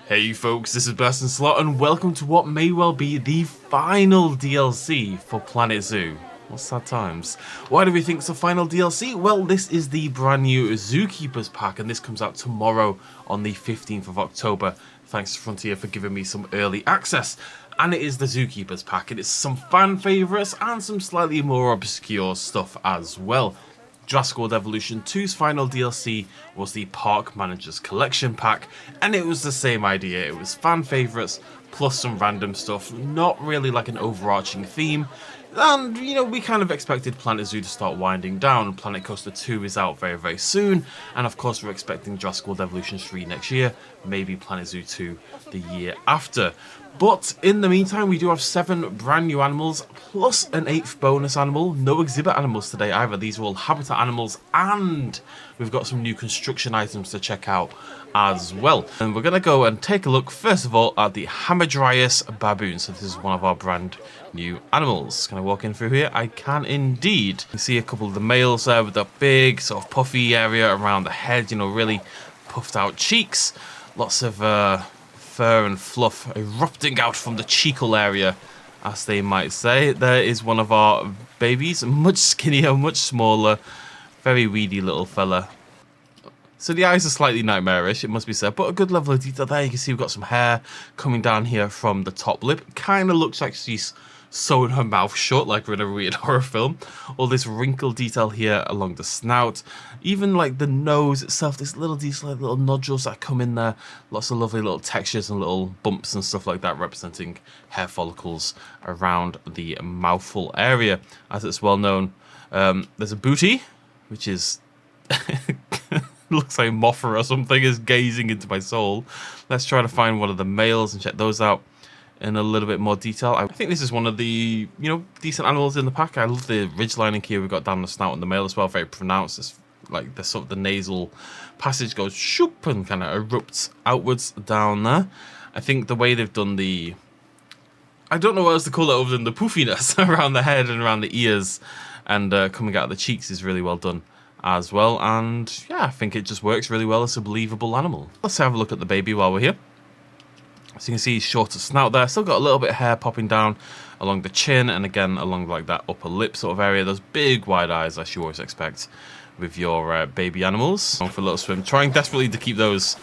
Hey folks, this is Bears and Slot and welcome to what may well be the final DLC for Planet Zoo. What sad times. Why do we think it's the final DLC? Well, this is the brand new Zookeepers pack and this comes out tomorrow on the 15th of October. Thanks to Frontier for giving me some early access. And it is the Zookeepers pack. It is some fan favourites and some slightly more obscure stuff as well. Jurassic World Evolution 2's final DLC was the Park Managers Collection pack, and it was the same idea. It was fan favourites plus some random stuff, not really like an overarching theme. And, you know, we kind of expected Planet Zoo to start winding down. Planet Coaster 2 is out very, very soon. And of course, we're expecting Jurassic World Evolution 3 next year. Maybe Planet Zoo 2 the year after. But in the meantime, we do have 7 brand new animals, plus an 8th bonus animal. No exhibit animals today either. These are all habitat animals. And we've got some new construction items to check out as well. And we're going to go and take a look, first of all, at the Hamadryas Baboon. So this is one of our brand new animals. Can I walk in through here? I can indeed. You see a couple of the males there with that big sort of puffy area around the head, you know, really puffed out cheeks. Lots of fur and fluff erupting out from the cheekal area, as they might say. There is one of our babies, much skinnier, much smaller, very weedy little fella. So the eyes are slightly nightmarish, it must be said, but a good level of detail there. You can see we've got some hair coming down here from the top lip. Kind of looks like she's sewn her mouth shut, like we're in a weird horror film. All this wrinkle detail here along the snout. Even like the nose itself, this little detail, like little nodules that come in there. Lots of lovely little textures and little bumps and stuff like that, representing hair follicles around the mouthful area. As it's well known, there's a booty, which is... looks like Mothra or something is gazing into my soul. Let's try to find one of the males and check those out in a little bit more detail. I think this is one of the, you know, decent animals in the pack. I love the ridge lining here we've got down the snout and the male as well, very pronounced. It's like the sort of the nasal passage goes shoop and kind of erupts outwards down there. I think the way they've done the, I don't know what else to call it other than the poofiness around the head and around the ears and coming out of the cheeks is really well done as well. And yeah, I think it just works really well as a believable animal. Let's have a look at the baby while we're here. So you can see shorter snout there, still got a little bit of hair popping down along the chin and again along like that upper lip sort of area. Those big wide eyes as you always expect with your baby animals. On for a little swim, trying desperately to keep those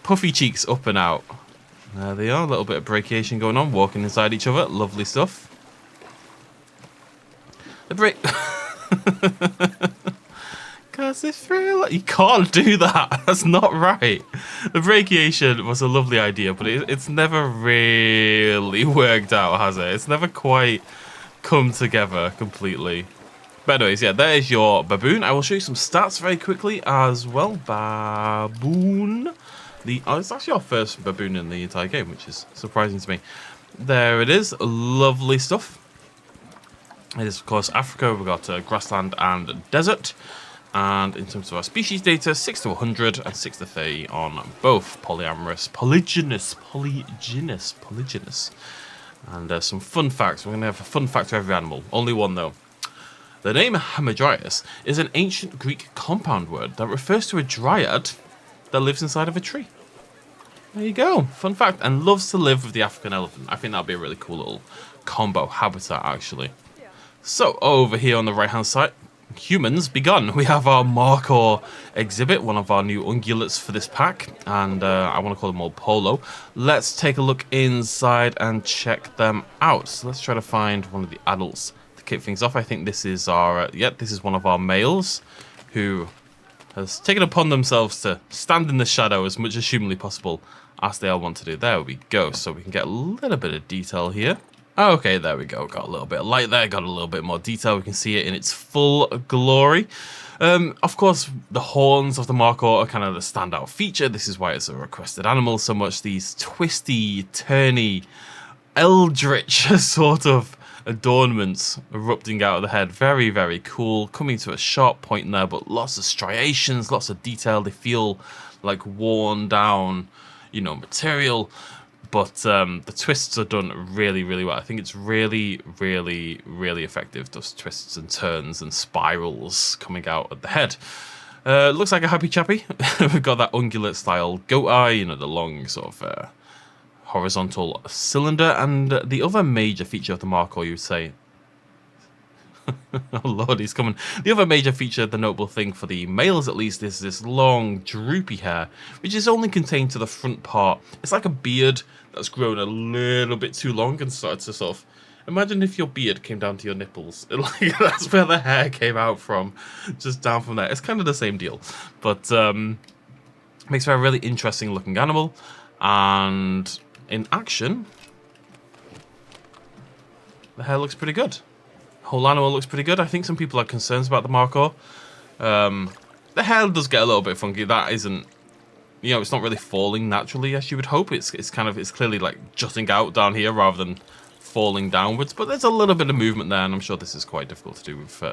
puffy cheeks up and out. There they are, a little bit of brachiation going on, walking inside each other, lovely stuff. The break... Cause it's real. You can't do that. That's not right. The brachiation was a lovely idea, but it's never really worked out, has it? It's never quite come together completely. But anyways, yeah, there is your baboon. I will show you some stats very quickly as well. Baboon. It's actually our first baboon in the entire game, which is surprising to me. There it is. Lovely stuff. It is, of course, Africa. We've got grassland and desert. And in terms of our species data, 6 to 100 and 6 to 30 on both polyamorous, polygynous. And some fun facts. We're going to have a fun fact for every animal. Only one, though. The name Hamadryas is an ancient Greek compound word that refers to a dryad that lives inside of a tree. There you go. Fun fact. And loves to live with the African elephant. I think that'd be a really cool little combo habitat, actually. So, over here on the right-hand side, humans begun. We have our Markhor exhibit, one of our new ungulates for this pack, and I want to call them all Polo. Let's take a look inside and check them out. So let's try to find one of the adults to kick things off. I think this is our, this is one of our males who has taken upon themselves to stand in the shadow as much as humanly possible, as they all want to do. There we go. So we can get a little bit of detail here. Okay, there we go. Got a little bit of light there, got a little bit more detail. We can see it in its full glory. Of course, the horns of the Markhor are kind of the standout feature. This is why it's a requested animal so much. These twisty, turny, eldritch sort of adornments erupting out of the head. Very, very cool. Coming to a sharp point there, but lots of striations, lots of detail. They feel like worn down, you know, material. But the twists are done really, really well. I think it's really, really, really effective. Those twists and turns and spirals coming out at the head. Looks like a happy chappy. We've got that ungulate style goat eye, you know, the long sort of horizontal cylinder, and the other major feature of the Markhor, you would say. Oh lord, he's coming. The other major feature, the notable thing for the males at least, is this long droopy hair, which is only contained to the front part. It's like a beard that's grown a little bit too long and started to sort of... Imagine if your beard came down to your nipples. Like, that's where the hair came out from, just down from there. It's kind of the same deal, but makes for a really interesting looking animal. And in action, the hair looks pretty good. Whole animal looks pretty good. I think some people have concerns about the Markhor. The hair does get a little bit funky. That isn't, you know, it's not really falling naturally as you would hope. It's clearly like jutting out down here rather than falling downwards. But there's a little bit of movement there, and I'm sure this is quite difficult to do with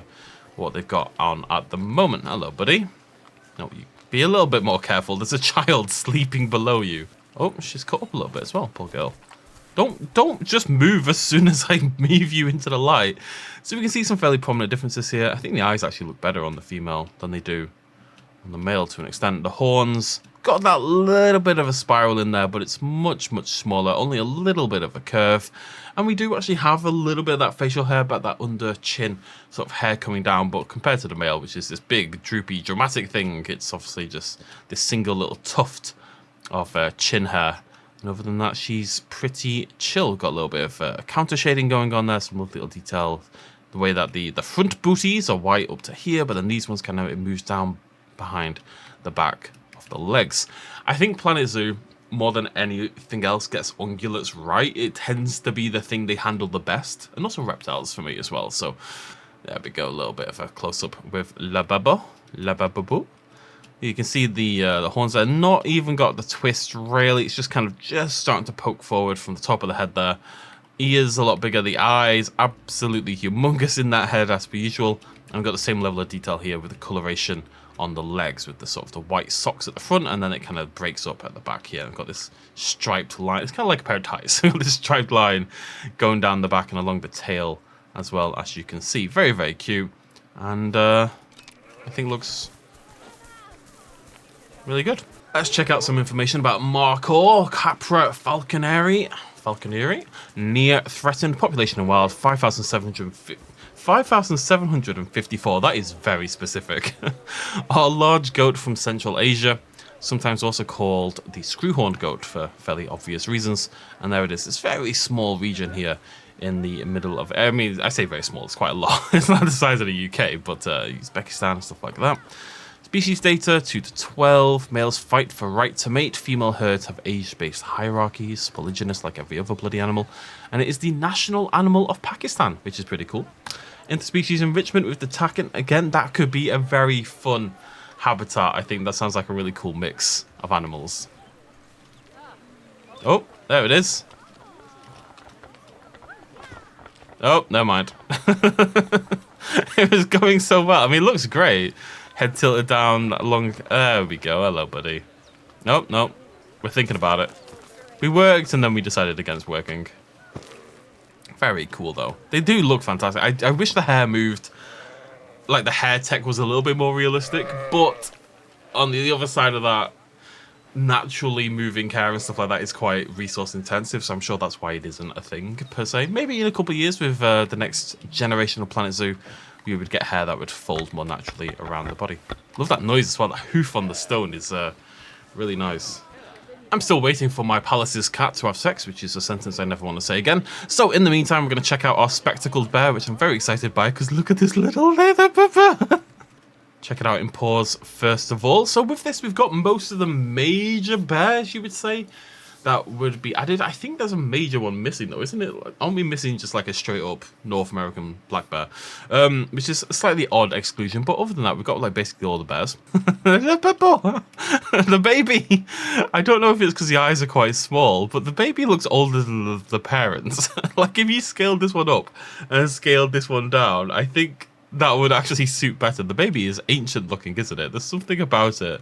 what they've got on at the moment. Hello, buddy. No, you be a little bit more careful. There's a child sleeping below you. Oh, she's caught up a little bit as well, poor girl. Don't just move as soon as I move you into the light. So we can see some fairly prominent differences here. I think the eyes actually look better on the female than they do on the male to an extent. The horns got that little bit of a spiral in there, but it's much, much smaller, only a little bit of a curve. And we do actually have a little bit of that facial hair, but that under chin sort of hair coming down. But compared to the male, which is this big, droopy, dramatic thing, it's obviously just this single little tuft of chin hair. And other than that, she's pretty chill. Got a little bit of counter shading going on there, some lovely little detail. The way that the front booties are white up to here, but then these ones kind of, it moves down behind the back of the legs. I think Planet Zoo, more than anything else, gets ungulates right. It tends to be the thing they handle the best, and also reptiles for me as well. So there we go, a little bit of a close-up with Baboon. You can see the horns are not even got the twist really. It's just kind of just starting to poke forward from the top of the head there. Ears a lot bigger. The eyes absolutely humongous in that head as per usual. And we've got the same level of detail here with the coloration on the legs with the sort of the white socks at the front, and then it kind of breaks up at the back here. I've got this striped line. It's kind of like a pair of ties. This striped line going down the back and along the tail as well, as you can see. Very, very cute. And I think looks really good. Let's check out some information about Markhor Capra falconeri. Near threatened, population in wild 5,754. That is very specific. A large goat from Central Asia, sometimes also called the screw-horned goat for fairly obvious reasons. And there it is. This very small region here in the middle of, I mean, I say very small, it's quite a lot. It's not the size of the UK, but Uzbekistan and stuff like that. Species data, 2 to 12. Males fight for right to mate. Female herds have age-based hierarchies, polygynous like every other bloody animal. And it is the national animal of Pakistan, which is pretty cool. Interspecies enrichment with the takin. Again, that could be a very fun habitat. I think that sounds like a really cool mix of animals. Oh, there it is. Oh, never mind. It was going so well. I mean, it looks great. Head tilted down, long... There we go. Hello, buddy. Nope, nope. We're thinking about it. We worked, and then we decided against working. Very cool, though. They do look fantastic. I wish the hair moved... Like, the hair tech was a little bit more realistic, but on the other side of that, naturally moving hair and stuff like that is quite resource intensive, so I'm sure that's why it isn't a thing, per se. Maybe in a couple of years with the next generation of Planet Zoo, we would get hair that would fold more naturally around the body. Love that noise as well. That hoof on the stone is really nice. I'm still waiting for my Pallas's cat to have sex, which is a sentence I never want to say again. So in the meantime, we're going to check out our spectacled bear, which I'm very excited by, because look at this little leather pupper. Check it out in paws first of all. So with this, we've got most of the major bears, you would say, that would be added. I think there's a major one missing though, isn't it? Aren't we missing just like a straight up North American black bear? Which is a slightly odd exclusion, but other than that, we've got like basically all the bears. The baby, I don't know if it's because the eyes are quite small, but the baby looks older than the parents. Like if you scaled this one up and scaled this one down, I think that would actually suit better. The baby is ancient looking, isn't it? There's something about it.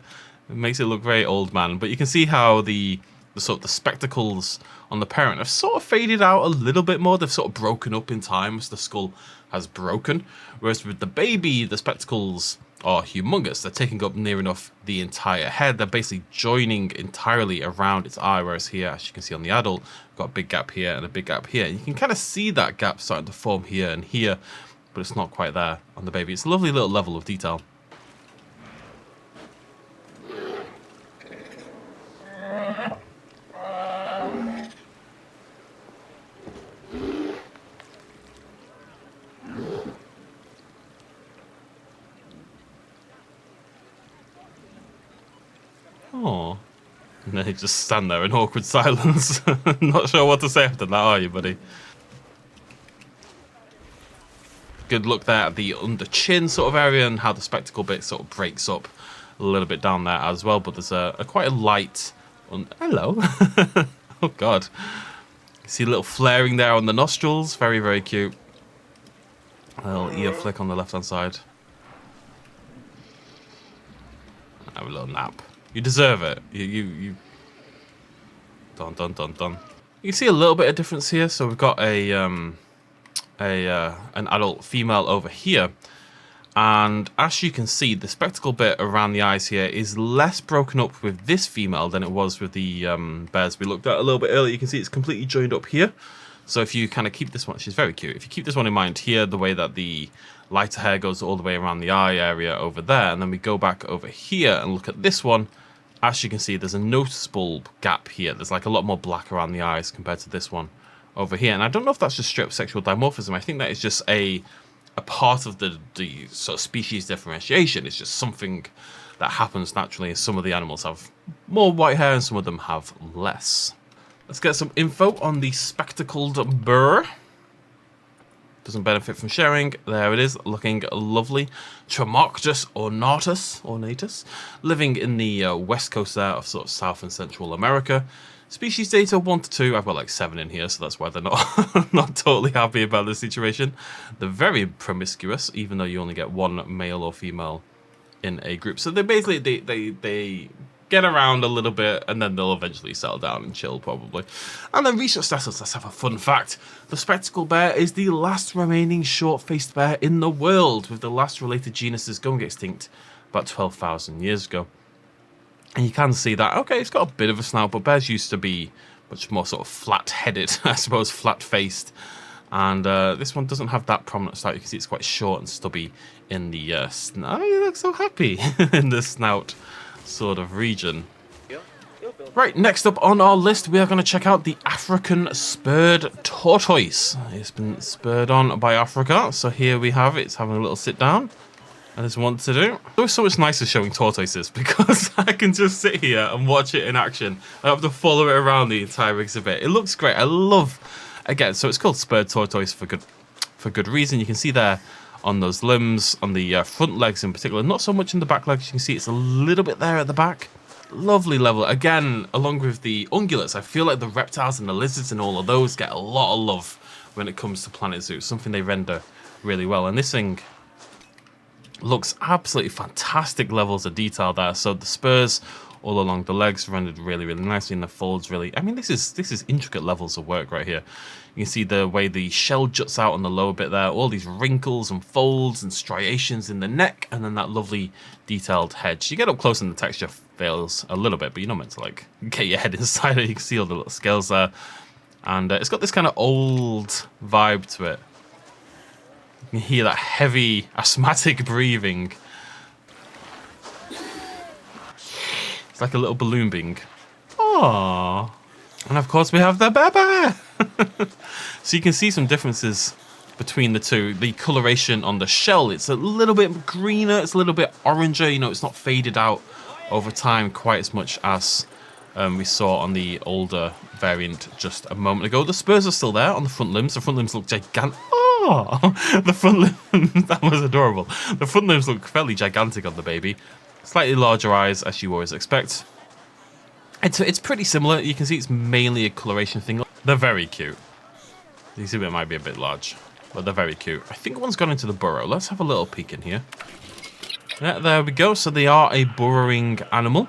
It makes it look very old man, but you can see how the sort of the spectacles on the parent have sort of faded out a little bit more. They've sort of broken up in time as the skull has broken. Whereas with the baby, the spectacles are humongous. They're taking up near enough the entire head. They're basically joining entirely around its eye, whereas here, as you can see on the adult, got a big gap here and a big gap here. You can kind of see that gap starting to form here and here, but it's not quite there on the baby. It's a lovely little level of detail. Oh, and then he just stand there in awkward silence. Not sure what to say after that, are you, buddy? Good look there at the under chin sort of area and how the spectacle bit sort of breaks up a little bit down there as well. But there's a quite a light. Hello. Oh God. You see a little flaring there on the nostrils. Very, very cute. A little ear flick on the left hand side. Have a little nap. You deserve it. You. Dun dun dun dun. You can see a little bit of difference here. So we've got an adult female over here, and as you can see, the spectacle bit around the eyes here is less broken up with this female than it was with the bears we looked at a little bit earlier. You can see it's completely joined up here. So if you kind of keep this one, she's very cute. If you keep this one in mind here, the way that the lighter hair goes all the way around the eye area over there, and then we go back over here and look at this one, as you can see, there's a noticeable gap here. There's like a lot more black around the eyes compared to this one over here. And I don't know if that's just straight up sexual dimorphism. I think that is just a part of the sort of species differentiation. It's just something that happens naturally. Some of the animals have more white hair and some of them have less. Let's get some info on the spectacled burr. Doesn't benefit from sharing. There it is, looking lovely. Tremarctos ornatus, living in the west coast there of sort of South and Central America. Species data 1 to 2. I've got like 7 in here, so that's why they're not not totally happy about the situation. They're very promiscuous, even though you only get one male or female in a group. So they basically they get around a little bit, and then they'll eventually settle down and chill, probably. And then research status, let's have a fun fact. The spectacled bear is the last remaining short-faced bear in the world, with the last related genuses going extinct about 12,000 years ago. And you can see that, okay, it's got a bit of a snout, but bears used to be much more sort of flat-headed, I suppose, flat-faced. And this one doesn't have that prominent snout. You can see it's quite short and stubby in the snout. Oh, you look so happy in the snout sort of region. Right, next up on our list, we are going to check out the African spurred tortoise. It's been spurred on by Africa, so here we have it. It's having a little sit down, and it's one to do. It's always so much nicer showing tortoises because I can just sit here and watch it in action. I don't have to follow it around the entire exhibit. It looks great. I love, again, so it's called spurred tortoise for good reason. You can see there on those limbs, on the front legs in particular, not so much in the back legs. You can see it's a little bit there at the back. Lovely level. Again, along with the ungulates, I feel like the reptiles and the lizards and all of those get a lot of love when it comes to Planet Zoo. Something they render really well. And this thing looks absolutely fantastic levels of detail there. So the spurs all along the legs rendered really, really nicely, and the folds really. I mean, this is intricate levels of work right here. You can see the way the shell juts out on the lower bit there, all these wrinkles and folds and striations in the neck, and then that lovely detailed head. You get up close and the texture fails a little bit, but you're not meant to like get your head inside it. You can see all the little scales there, and it's got this kind of old vibe to it. You can hear that heavy asthmatic breathing. It's like a little balloon bing. Aww. And of course we have the baby. So you can see some differences between the two. The coloration on the shell, it's a little bit greener, it's a little bit oranger, you know, it's not faded out over time quite as much as we saw on the older variant just a moment ago. The spurs are still there on the front limbs. The front limbs look gigantic. Oh, the front limbs, that was adorable. The front limbs look fairly gigantic on the baby. Slightly larger eyes, as you always expect. It's pretty similar. You can see it's mainly a coloration thing. They're very cute. The exhibit might be a bit large, but they're very cute. I think one's gone into the burrow. Let's have a little peek in here. Yeah, there we go. So they are a burrowing animal.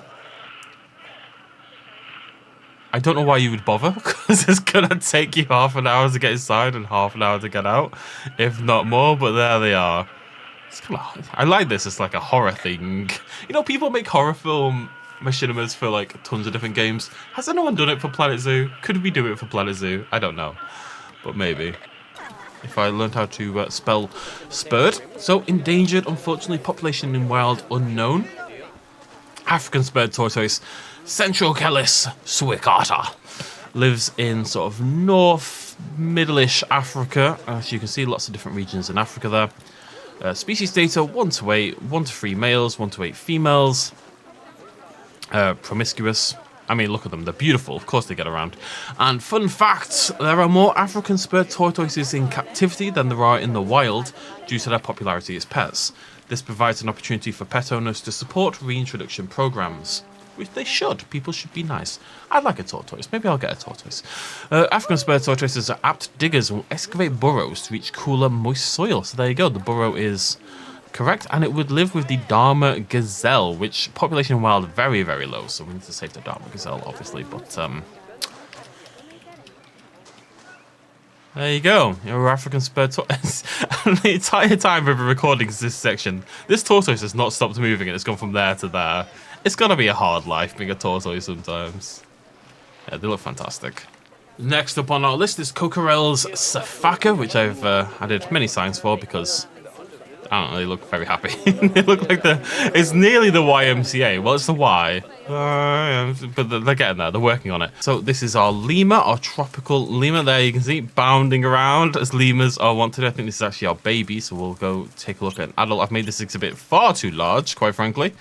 I don't know why you would bother, because it's going to take you half an hour to get inside and half an hour to get out, if not more, but there they are. It's kind of, I like this. It's like a horror thing. You know, people make horror film machinimas for like tons of different games. Has anyone done it for Planet Zoo? Could we do it for Planet Zoo? I don't know, but maybe. If I learned how to spell spurred. So, endangered, unfortunately, population in wild, unknown. African spurred tortoise, Central Kelis suicata. Lives in sort of north, middle-ish Africa. As you can see, lots of different regions in Africa there. Species data, 1 to 8, 1 to 3 males, 1 to 8 females. Promiscuous. I mean, look at them. They're beautiful. Of course they get around. And fun fact, there are more African spurred tortoises in captivity than there are in the wild due to their popularity as pets. This provides an opportunity for pet owners to support reintroduction programs. Which they should. People should be nice. I'd like a tortoise. Maybe I'll get a tortoise. African spurred tortoises are apt diggers and will excavate burrows to reach cooler, moist soil. So there you go. The burrow is correct, and it would live with the Dharma gazelle, which population in wild very, very low, so we need to save the Dharma gazelle, obviously, but there you go, your African spurred tortoise. The entire time we've been recording this section, this tortoise has not stopped moving, and it's gone from there to there. It's gonna be a hard life being a tortoise sometimes. Yeah, they look fantastic. Next up on our list is Coquerel's Saaka, which I've added many signs for because I don't know, they look very happy. They look like it's nearly the YMCA. Well, it's the Y. But they're getting there. They're working on it. So this is our lemur, our tropical lemur. There you can see bounding around as lemurs are wanted. I think this is actually our baby, so we'll go take a look at an adult. I've made this exhibit far too large, quite frankly.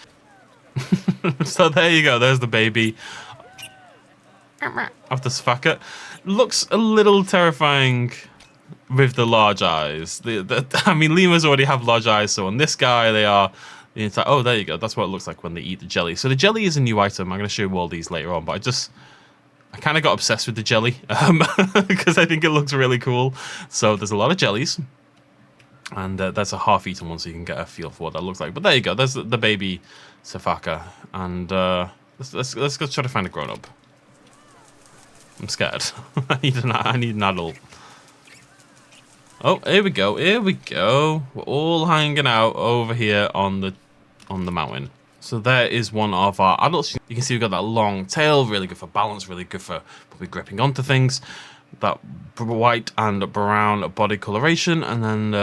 So there you go. There's the baby of the Saaka. Looks a little terrifying with the large eyes. I mean, lemurs already have large eyes, so on this guy, they are the entire... Oh, there you go. That's what it looks like when they eat the jelly. So the jelly is a new item. I'm going to show you all these later on, but I kind of got obsessed with the jelly because I think it looks really cool. So there's a lot of jellies, and that's a half-eaten one, so you can get a feel for what that looks like. But there you go. There's the baby Saaka, and let's go try to find a grown-up. I'm scared. I need an adult. Oh, here we go. Here we go. We're all hanging out over here on the mountain. So there is one of our adults. You can see we've got that long tail, really good for balance, really good for probably gripping onto things. That white and brown body coloration, and then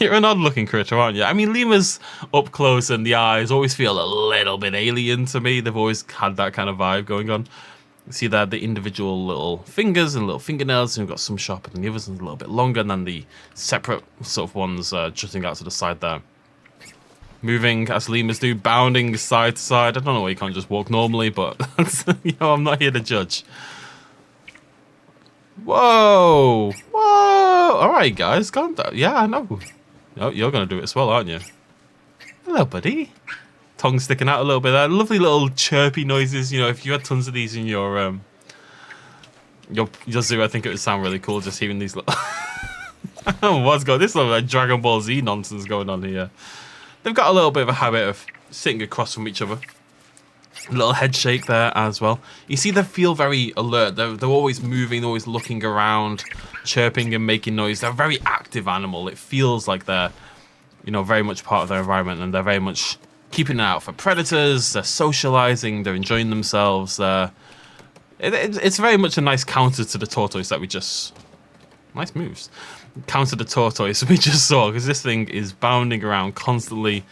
you're an odd looking critter, aren't you? I mean, lemurs up close and the eyes always feel a little bit alien to me. They've always had that kind of vibe going on. You see there the individual little fingers and little fingernails, and we've got some sharper than the others and a little bit longer, and then the separate sort of ones jutting out to the side there. Moving as lemurs do, bounding side to side. I don't know why you can't just walk normally, but you know, I'm not here to judge. Whoa! Whoa! Alright guys, calm down. Yeah, I know. Oh, you're going to do it as well, aren't you? Hello, buddy. Tongue sticking out a little bit there. Lovely little chirpy noises. You know, if you had tons of these in your zoo, I think it would sound really cool just hearing these little... What's going on? This little like Dragon Ball Z nonsense going on here. They've got a little bit of a habit of sitting across from each other. A little head shake there as well. You see they feel very alert. They're always moving, they're always looking around, chirping and making noise. They're a very active animal. It feels like they're, you know, very much part of their environment, and they're very much keeping an eye out for predators. They're socializing, they're enjoying themselves. It's very much a nice counter to the tortoise that we just... Nice moves. Counter the tortoise we just saw, because this thing is bounding around constantly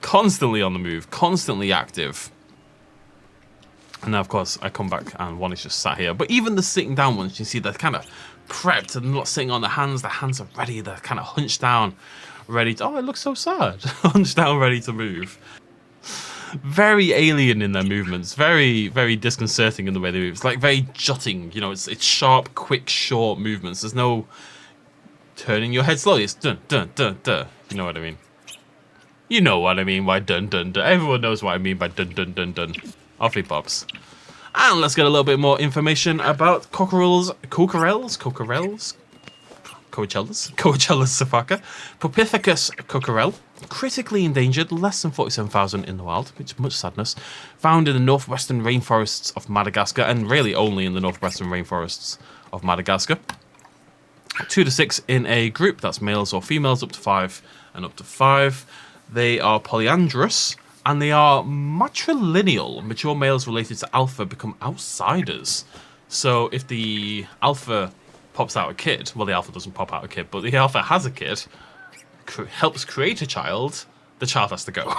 on the move, constantly active. And now, of course, I come back and one is just sat here. But even the sitting down ones, you see they're kind of prepped and not sitting on their hands. Their hands are ready. They're kind of hunched down, ready to... Oh, it looks so sad. Hunched down, ready to move. Very alien in their movements. Very, very disconcerting in the way they move. It's like very jutting. You know, it's sharp, quick, short movements. There's no turning your head slowly. It's dun, dun, dun, dun. You know what I mean? You know what I mean by dun, dun, dun. Everyone knows what I mean by dun, dun, dun, dun. Off he pops. And let's get a little bit more information about Coquerel's Coachella's Saaka. Propithecus coquerel, critically endangered, less than 47,000 in the wild, which much sadness. Found in the northwestern rainforests of Madagascar, and really only in the northwestern rainforests of Madagascar. 2 to 6 in a group. That's males or females, up to 5 and up to 5. They are polyandrous, and they are matrilineal. Mature males related to alpha become outsiders. So if the alpha pops out a kid, well, the alpha doesn't pop out a kid, but the alpha has a kid, helps create a child, the child has to go.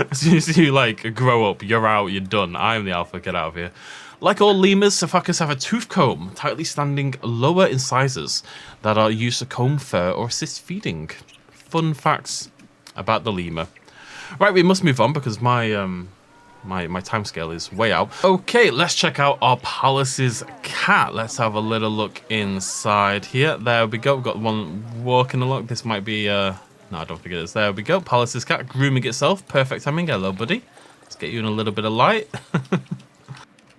As soon as you, like, grow up, you're out, you're done. I'm the alpha, get out of here. Like all lemurs, Safakas have a tooth comb, tightly standing lower incisors that are used to comb fur or assist feeding. Fun facts about the lemur. Right, we must move on because my my timescale is way out. Okay, let's check out our Pallas's cat. Let's have a little look inside here. There we go. We've got one walking along. This might be no, I don't think it is. There we go. Pallas's cat grooming itself. Perfect timing. Hello, buddy. Let's get you in a little bit of light.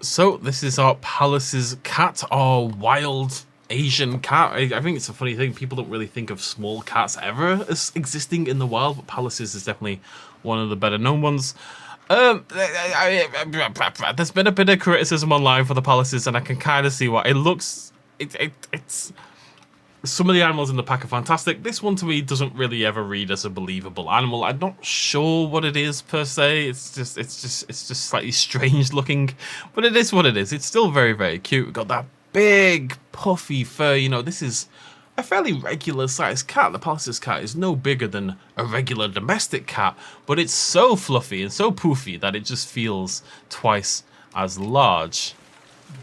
So this is our Pallas's cat, our wild Asian cat. I think it's a funny thing. People don't really think of small cats ever as existing in the wild, but Pallas's is definitely one of the better known ones. There's been a bit of criticism online for the Pallas's, and I can kind of see why. It looks, it's some of the animals in the pack are fantastic. This one to me doesn't really ever read as a believable animal. I'm not sure what it is per se. It's just slightly strange looking, but it is what it is. It's still very, very cute. We've got that big puffy fur. You know, this is a fairly regular sized cat. The Pallas's cat is no bigger than a regular domestic cat, but it's so fluffy and so poofy that it just feels twice as large.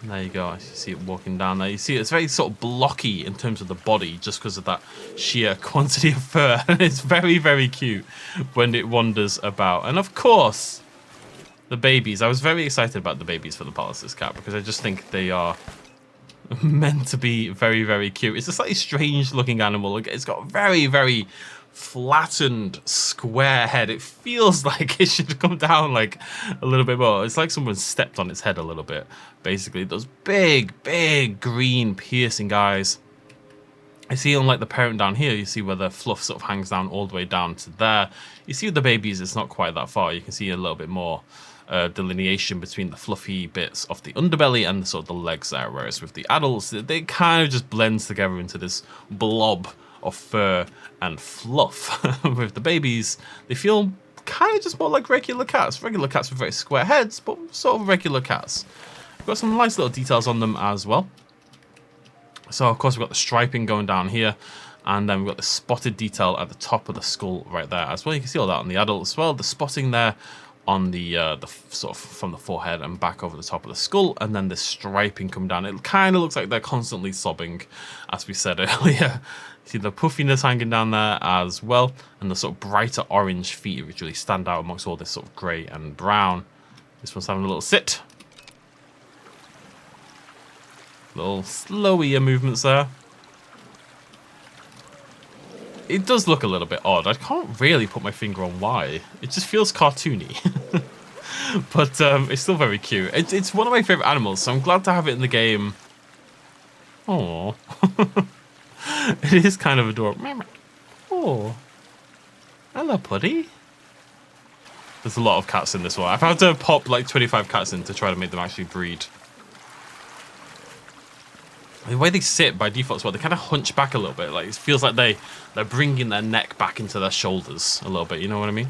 And there you go. You see it walking down there. You see it's very sort of blocky in terms of the body just because of that sheer quantity of fur. And it's very, very cute when it wanders about. And of course, the babies. I was very excited about the babies for the Pallas's cat because I just think they are meant to be very, very cute. It's a slightly strange looking animal. It's got a very, very flattened square head. It feels like it should come down like a little bit more. It's like someone stepped on its head a little bit. Basically, those big, big green piercing eyes. I see unlike the parent down here, you see where the fluff sort of hangs down all the way down to there. You see with the babies, it's not quite that far. You can see a little bit more delineation between the fluffy bits of the underbelly and sort of the legs there, whereas with the adults, they kind of just blends together into this blob of fur and fluff. With the babies, they feel kind of just more like regular cats. Regular cats with very square heads, but sort of regular cats. We've got some nice little details on them as well. So of course we've got the striping going down here, and then we've got the spotted detail at the top of the skull right there as well. You can see all that on the adult as well. The spotting there on the sort of from the forehead and back over the top of the skull, and then the striping come down. It kind of looks like they're constantly sobbing, as we said earlier. See the puffiness hanging down there as well, and the sort of brighter orange feet which really stand out amongst all this sort of grey and brown. This one's having a little sit. Little slowier movements there. It does look a little bit odd. I can't really put my finger on why. It just feels cartoony. But it's still very cute. It's one of my favourite animals, so I'm glad to have it in the game. Aww. It is kind of adorable. Oh. Hello, Puddy. There's a lot of cats in this one. I've had to pop like 25 cats in to try to make them actually breed. The way they sit by default as well, they kind of hunch back a little bit. Like it feels like they're bringing their neck back into their shoulders a little bit. You know what I mean?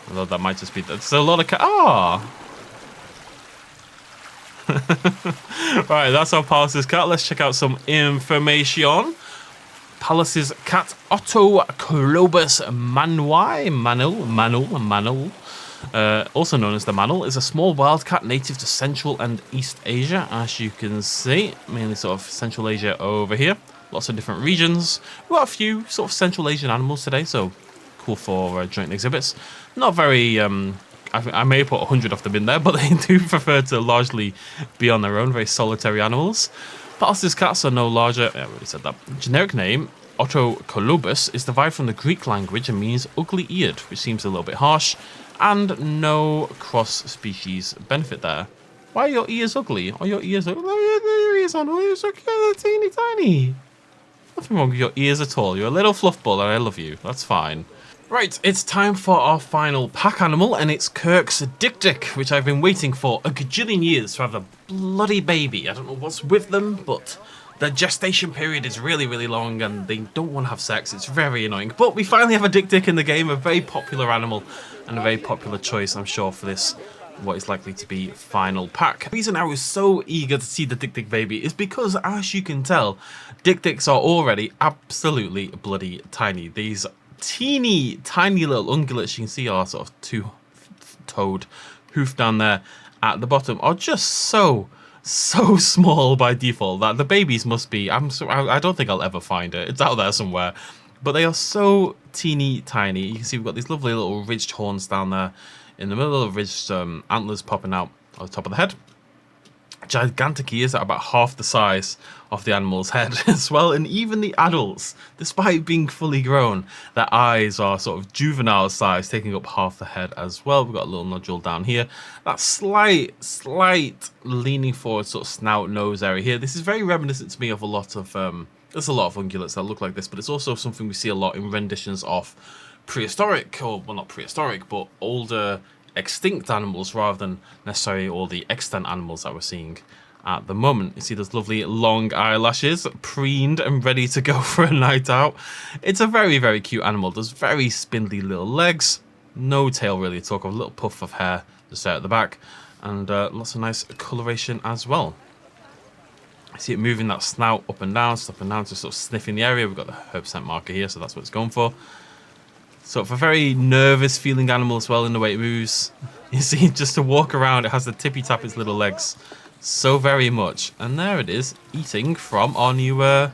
Although that might just be that. There's a lot of cat. Ah. Right, that's our Pallas's cat. Let's check out some information. Pallas's cat Otocolobus Manul, also known as the Manul, is a small wild cat native to Central and East Asia, as you can see. Mainly sort of Central Asia over here. Lots of different regions. We've got a few sort of Central Asian animals today, so cool for joint exhibits. Not very, I may put 100 of them in there, but they do prefer to largely be on their own, very solitary animals. Pallas's cats are no larger, I already said that. Generic name, Otocolobus, is derived from the Greek language and means ugly-eared, which seems a little bit harsh, and no cross-species benefit there. Why are your ears ugly? Are your ears ugly? Your ears aren't ugly, so they're teeny tiny. Nothing wrong with your ears at all. You're a little fluff ball and I love you. That's fine. Right, it's time for our final pack animal, and it's Kirks Addic, which I've been waiting for a gajillion years to have a bloody baby. I don't know what's with them, but the gestation period is really, really long and they don't want to have sex. It's very annoying. But we finally have a Dik-Dik in the game, a very popular animal and a very popular choice, I'm sure, for this, what is likely to be final pack. The reason I was so eager to see the Dik-Dik baby is because, as you can tell, Dik-Diks are already absolutely bloody tiny. These teeny, tiny little ungulates you can see are sort of two-toed hoof down there at the bottom are just so small by default that the babies must be, I don't think I'll ever find it. It's out there somewhere. But they are so teeny tiny. You can see we've got these lovely little ridged horns down there in the middle of ridged antlers popping out on the top of the head. Gigantic ears at about half the size of the animal's head as well. And even the adults, despite being fully grown, their eyes are sort of juvenile size, taking up half the head as well. We've got a little nodule down here. That slight leaning forward sort of snout nose area here. This is very reminiscent to me of a lot of, there's a lot of ungulates that look like this, but it's also something we see a lot in renditions of prehistoric, or well, not prehistoric, but older extinct animals rather than necessarily all the extant animals that we're seeing at the moment. You see those lovely long eyelashes, preened and ready to go for a night out. It's a very, very cute animal. Those very spindly little legs, no tail really to talk of, a little puff of hair just there at the back, and lots of nice coloration as well. I see it moving that snout up and down, just sort of sniffing the area. We've got the herb scent marker here, so that's what it's going for. Sort of a very nervous feeling animal as well in the way it moves. You see, just to walk around, it has to tippy tap its little legs so very much. And there it is, eating from our new, well,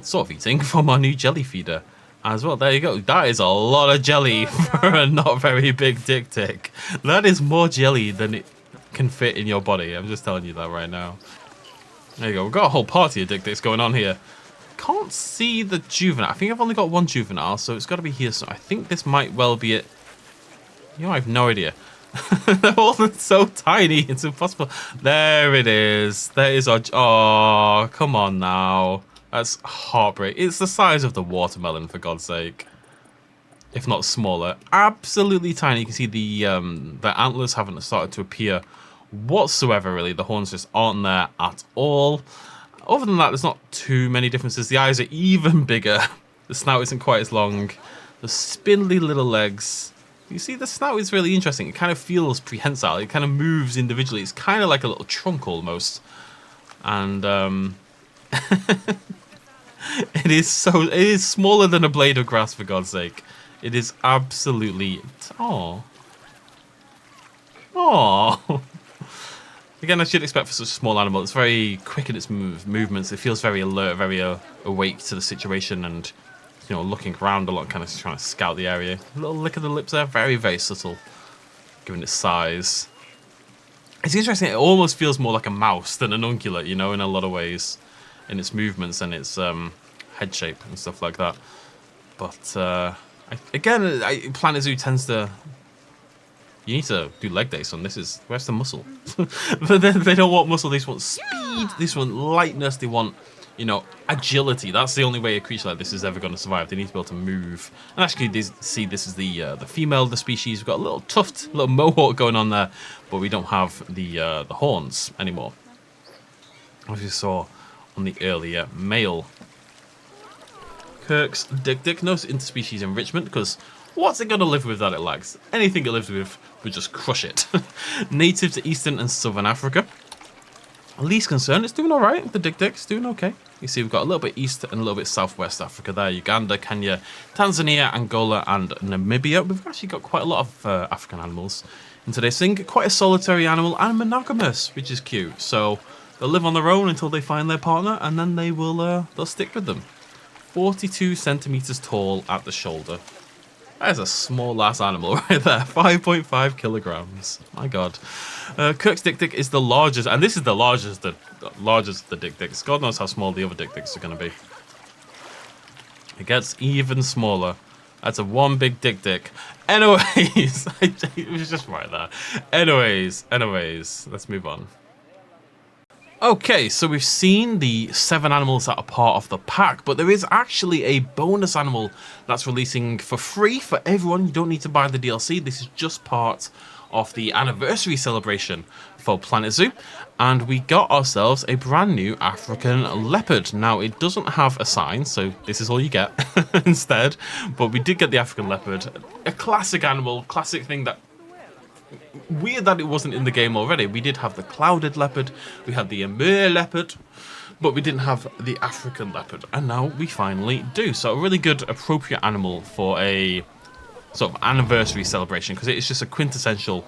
sort of eating from our new jelly feeder as well. There you go. That is a lot of jelly for a not very big Dik-Dik. That is more jelly than it can fit in your body. I'm just telling you that right now. There you go. We've got a whole party of Dik-Diks going on here. Can't see the juvenile. I think I've only got one juvenile, so it's got to be here. So I think this might well be it. You know, I have no idea. They're all so tiny, it's impossible. There it is. There is our... Oh, come on now. That's heartbreak. It's the size of the watermelon, for God's sake. If not smaller. Absolutely tiny. You can see the antlers haven't started to appear whatsoever, really. The horns just aren't there at all. Other than that, there's not too many differences. The eyes are even bigger. The snout isn't quite as long. The spindly little legs. You see, the snout is really interesting. It kind of feels prehensile. It kind of moves individually. It's kind of like a little trunk almost. And it is smaller than a blade of grass, for God's sake. It is absolutely... Oh. Again, I should expect for such a small animal. It's very quick in its movements. It feels very alert, very awake to the situation, and you know, looking around a lot, kind of trying to scout the area. A little lick of the lips there, very, very subtle, given its size. It's interesting. It almost feels more like a mouse than an ungulate, you know, in a lot of ways, in its movements and its head shape and stuff like that. But again, Planet Zoo tends to. You need to do leg day, son. Where's the muscle? But they don't want muscle. They just want speed. They just want lightness. They want, you know, agility. That's the only way a creature like this is ever going to survive. They need to be able to move. And actually, this is the female of the species. We've got a little tuft, a little mohawk going on there, but we don't have the horns anymore, as you saw on the earlier male. Kirks Addic, no interspecies enrichment, because what's it going to live with that it lacks? Anything it lives with would just crush it. Native to Eastern and Southern Africa. Least concern, it's doing alright. The Dik-Dik's doing okay. You see we've got a little bit east and a little bit southwest Africa there. Uganda, Kenya, Tanzania, Angola and Namibia. We've actually got quite a lot of African animals in today's thing. Quite a solitary animal and monogamous, which is cute. So they'll live on their own until they find their partner, and then they'll stick with them. 42 centimeters tall at the shoulder. That is a small ass animal right there. 5.5 kilograms. My God. Kirks Addic is the largest, and this is the largest of the Dik-Diks. God knows how small the other Dik-Diks are going to be. It gets even smaller. That's a one big Dik-Dik. Anyways, it was just right there. Anyways, let's move on. Okay, so we've seen the 7 animals that are part of the pack, but there is actually a bonus animal that's releasing for free for everyone. You don't need to buy the DLC. This is just part of the anniversary celebration for Planet Zoo, and we got ourselves a brand new African leopard. Now, it doesn't have a sign, so this is all you get instead, but we did get the African leopard, a classic animal, classic thing that weird that it wasn't in the game already. We did have the clouded leopard, we had the Amur leopard, but we didn't have the African leopard, and now we finally do. So a really good, appropriate animal for a sort of anniversary celebration, because it's just a quintessential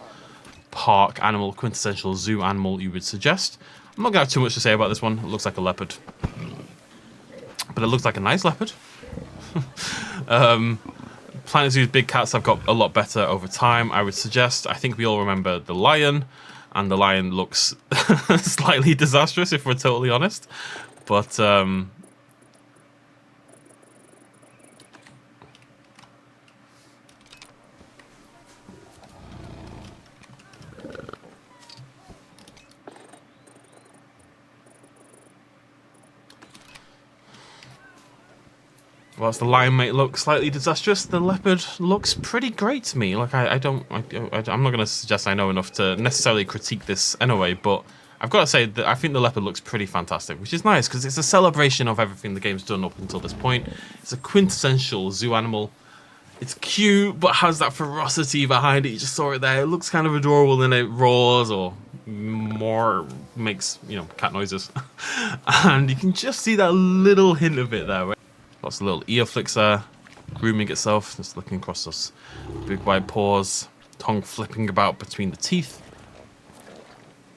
park animal, quintessential zoo animal, you would suggest. I'm not going to have too much to say about this one. It looks like a leopard, but it looks like a nice leopard. Planet Zoo's big cats have got a lot better over time, I would suggest. I think we all remember the lion, and the lion looks slightly disastrous, if we're totally honest. But whilst the lion might look slightly disastrous, the leopard looks pretty great to me. Like, I'm not going to suggest I know enough to necessarily critique this anyway, but I've got to say that I think the leopard looks pretty fantastic, which is nice, because it's a celebration of everything the game's done up until this point. It's a quintessential zoo animal. It's cute, but has that ferocity behind it. You just saw it there. It looks kind of adorable, and it roars or more makes, cat noises. And you can just see that little hint of it there, right? Lots of little ear flicks there, grooming itself, just looking across those big wide paws, tongue flipping about between the teeth.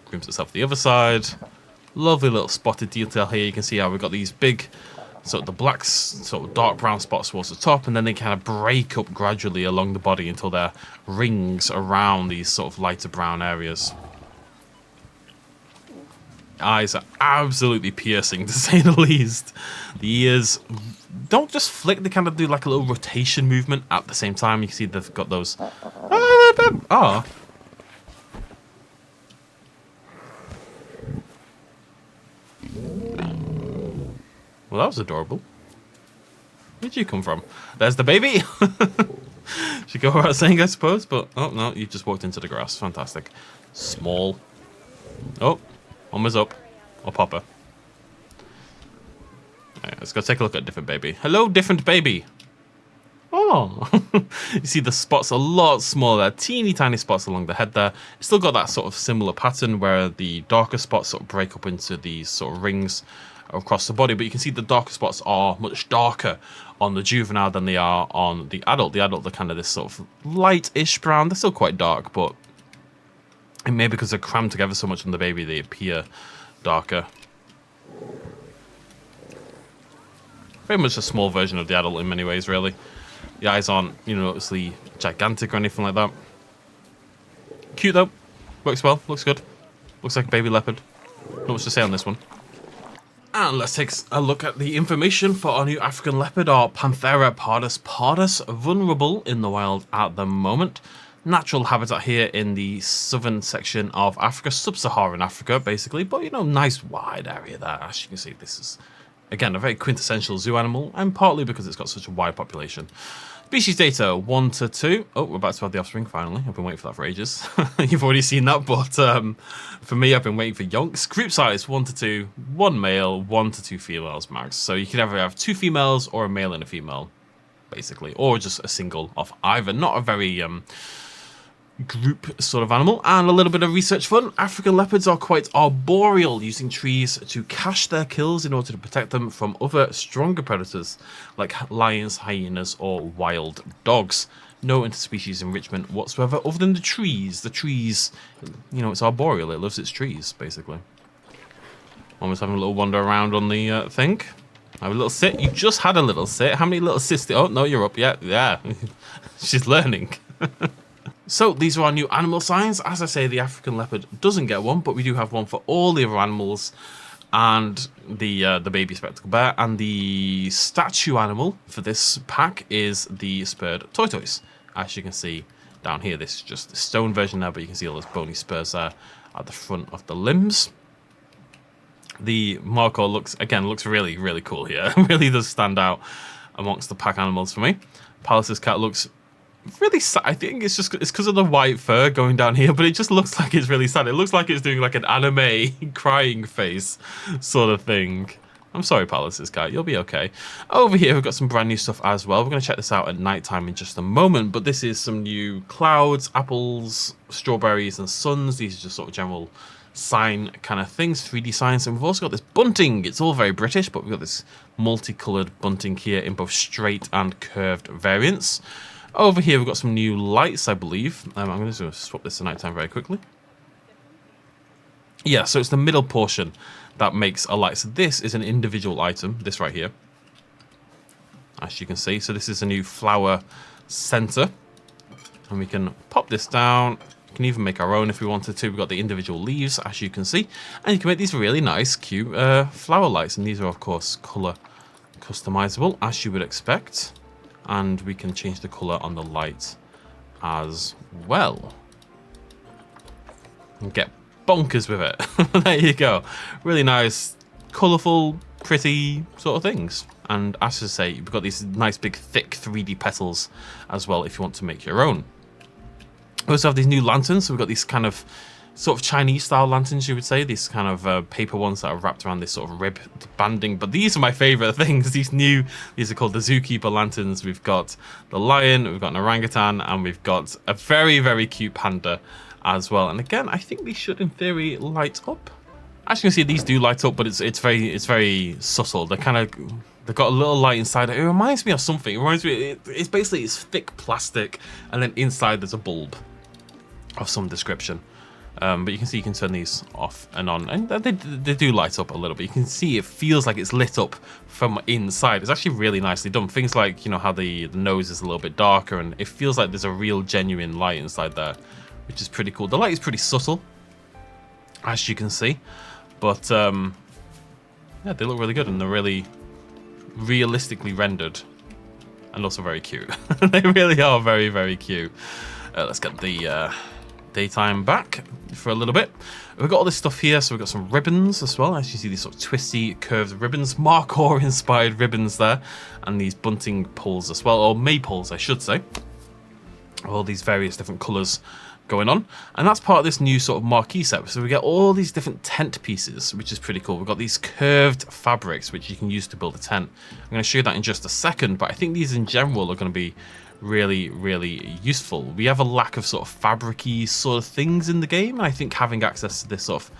Grooms itself the other side. Lovely little spotted detail here. You can see how we've got these big, sort of the black, sort of dark brown spots towards the top, and then they kind of break up gradually along the body until they're rings around these sort of lighter brown areas. Eyes are absolutely piercing, to say the least. The ears don't just flick, they kind of do like a little rotation movement at the same time. You can see they've got those. Oh. Well, that was adorable. Where'd you come from? There's the baby. Should go without saying, I suppose, but oh no, you just walked into the grass. Fantastic. Small. Oh. Almost up. Or Papa. Right, let's go take a look at different baby. Hello, different baby. Oh. You see the spots a lot smaller. Teeny tiny spots along the head there. It's still got that sort of similar pattern where the darker spots sort of break up into these sort of rings across the body. But you can see the darker spots are much darker on the juvenile than they are on the adult. The adult, they're kind of this sort of light-ish brown. They're still quite dark, but and maybe because they're crammed together so much on the baby, they appear darker. Very much a small version of the adult in many ways, really. The eyes aren't, obviously gigantic or anything like that. Cute, though. Works well. Looks good. Looks like a baby leopard. Not much to say on this one. And let's take a look at the information for our new African leopard, our Panthera pardus pardus, vulnerable in the wild at the moment. Natural habitat here in the southern section of Africa, sub-Saharan Africa, basically. But, nice wide area there. As you can see, this is, again, a very quintessential zoo animal, and partly because it's got such a wide population. Species data, 1 to 2. Oh, we're about to have the offspring, finally. I've been waiting for that for ages. You've already seen that, but for me, I've been waiting for yonks. Group size, 1 to 2. 1 male, 1 to 2 females max. So you can either have 2 females or a male and a female, basically. Or just a single of either. Not a very group sort of animal. And a little bit of research fun. African leopards are quite arboreal, using trees to cache their kills in order to protect them from other stronger predators like lions, hyenas, or wild dogs. No interspecies enrichment whatsoever other than the trees. The trees, it's arboreal. It loves its trees, basically. Almost having a little wander around on the thing. Have a little sit. You just had a little sit. How many little sits? Oh, no, you're up. Yeah. She's learning. So these are our new animal signs. As I say, the African leopard doesn't get one, but we do have one for all the other animals, and the baby spectacle bear. And the statue animal for this pack is the Spur Tortoise. As you can see down here, this is just the stone version there, but you can see all those bony spurs there at the front of the limbs. The Markhor looks really, really cool here. Really does stand out amongst the pack animals for me. Pallas's cat looks really sad. I think it's because of the white fur going down here, but it just looks like it's really sad. It looks like it's doing like an anime crying face sort of thing. I'm sorry, Pallas's cat. You'll be okay. Over here, we've got some brand new stuff as well. We're going to check this out at nighttime in just a moment, but this is some new clouds, apples, strawberries, and suns. These are just sort of general sign kind of things, 3D signs. And we've also got this bunting. It's all very British, but we've got this multicolored bunting here in both straight and curved variants. Over here, we've got some new lights, I believe. I'm going to swap this to nighttime very quickly. Yeah, so it's the middle portion that makes a light. So this is an individual item, this right here, as you can see. So this is a new flower center, and we can pop this down. We can even make our own if we wanted to. We've got the individual leaves, as you can see, and you can make these really nice, cute flower lights. And these are, of course, color customizable, as you would expect. And we can change the color on the light as well. And get bonkers with it. There you go. Really nice, colourful, pretty sort of things. And as I say, you've got these nice big thick 3D petals as well if you want to make your own. We also have these new lanterns. So we've got these kind of sort of Chinese style lanterns, you would say. These kind of paper ones that are wrapped around this sort of rib banding. But these are my favourite things. These are called the Zookeeper lanterns. We've got the lion, we've got an orangutan, and we've got a very, very cute panda as well. And again, I think these should in theory light up. As you can see, these do light up, but it's very subtle. They've got a little light inside. It reminds me of something. It reminds me, it's basically it's thick plastic, and then inside there's a bulb of some description. But you can see you can turn these off and on, and they do light up a little bit. You can see it feels like it's lit up from inside. It's actually really nicely done. Things like, you know, how the nose is a little bit darker, and it feels like there's a real genuine light inside there, which is pretty cool. The light is pretty subtle, as you can see, but yeah, they look really good, and they're really realistically rendered, and also very cute. They really are very, very cute. Let's get the daytime back for a little bit. We've got all this stuff here, so we've got some ribbons as well. As you see, these sort of twisty, curved ribbons, Markhor inspired ribbons there, and these bunting poles as well, or maypoles, I should say. All these various different colours going on, and that's part of this new sort of marquee set. So we get all these different tent pieces, which is pretty cool. We've got these curved fabrics which you can use to build a tent. I'm going to show you that in just a second, but I think these in general are going to be really, really useful. We have a lack of sort of fabric-y sort of things in the game, and I think having access to this sort of,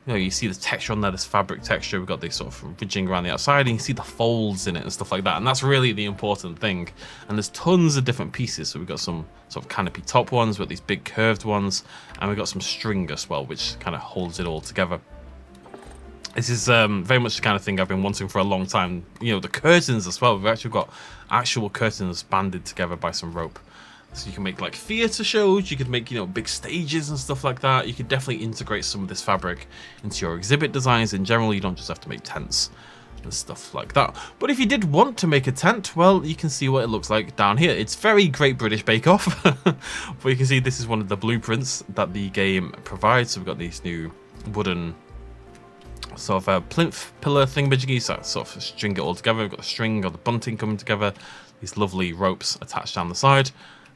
you know, you see the texture on there, this fabric texture. We've got this sort of ridging around the outside, and you see the folds in it and stuff like that, and that's really the important thing. And there's tons of different pieces. So we've got some sort of canopy top ones with these big curved ones, and we've got some string as well, which kind of holds it all together. This is very much the kind of thing I've been wanting for a long time. You know, the curtains as well. We've actually got actual curtains banded together by some rope. So you can make like theatre shows, you could make, you know, big stages and stuff like that. You could definitely integrate some of this fabric into your exhibit designs. In general, you don't just have to make tents and stuff like that. But if you did want to make a tent, well, you can see what it looks like down here. It's very Great British Bake Off. But you can see this is one of the blueprints that the game provides. So we've got these new wooden sort of plinth pillar thingamajiggies that sort of string it all together. We've got the string or the bunting coming together, these lovely ropes attached down the side,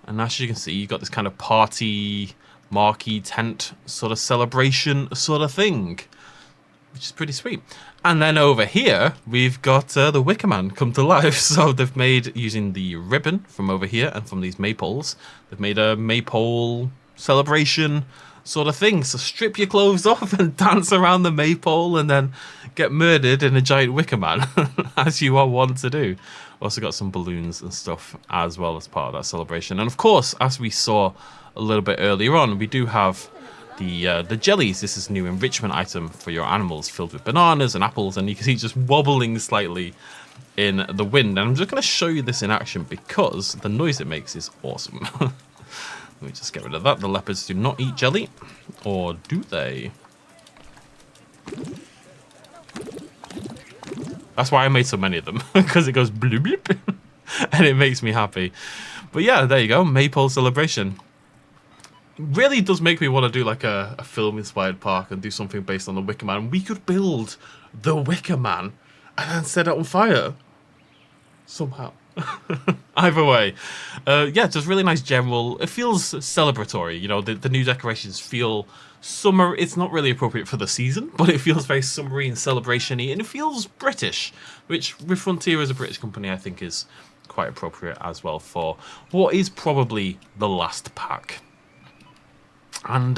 and as you can see, you've got this kind of party marquee tent sort of celebration sort of thing, which is pretty sweet. And then over here we've got the Wicker Man come to life. So they've made, using the ribbon from over here and from these maypoles, they've made a maypole celebration sort of thing. So strip your clothes off and dance around the maypole and then get murdered in a giant Wicker Man, as you are wont to do. Also got some balloons and stuff as well as part of that celebration. And of course, as we saw a little bit earlier on, we do have the jellies. This is a new enrichment item for your animals, filled with bananas and apples, and you can see just wobbling slightly in the wind. And I'm just going to show you this in action because the noise it makes is awesome. Let me just get rid of that. The leopards do not eat jelly, or do they? That's why I made so many of them, because it goes bloop bloop, and it makes me happy. But yeah, there you go, Maypole celebration. really does make me want to do like a film-inspired park and do something based on the Wicker Man. We could build the Wicker Man and then set it on fire somehow. Either way, yeah, just really nice general. It feels celebratory. You know, the new decorations feel summer. It's not really appropriate for the season, but it feels very summery and celebration-y, and it feels British, which with Frontier as a British company, I think is quite appropriate as well for what is probably the last pack. And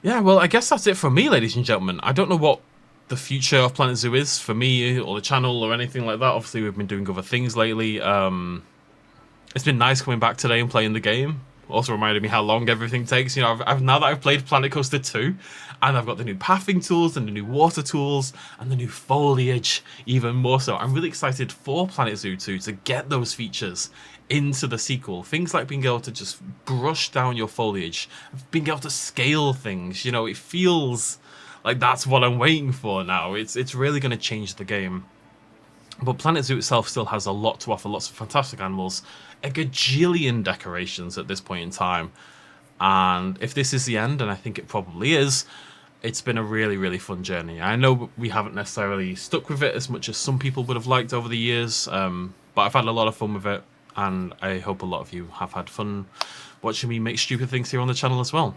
yeah, well, I guess that's it for me, ladies and gentlemen. I don't know what the future of Planet Zoo is for me or the channel or anything like that. Obviously, we've been doing other things lately. It's been nice coming back today and playing the game. Also reminded me how long everything takes. You know, now that I've played Planet Coaster 2, and I've got the new pathing tools and the new water tools and the new foliage even more so. I'm really excited for Planet Zoo 2 to get those features into the sequel. Things like being able to just brush down your foliage, being able to scale things. You know, it feels like that's what I'm waiting for now. It's really going to change the game. But Planet Zoo itself still has a lot to offer, lots of fantastic animals, a gajillion decorations at this point in time. And if this is the end, and I think it probably is, it's been a really, really fun journey. I know we haven't necessarily stuck with it as much as some people would have liked over the years, but I've had a lot of fun with it, and I hope a lot of you have had fun watching me make stupid things here on the channel as well.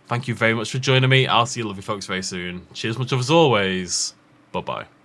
Thank you very much for joining me. I'll see you lovely folks very soon. Cheers much as always. Bye-bye.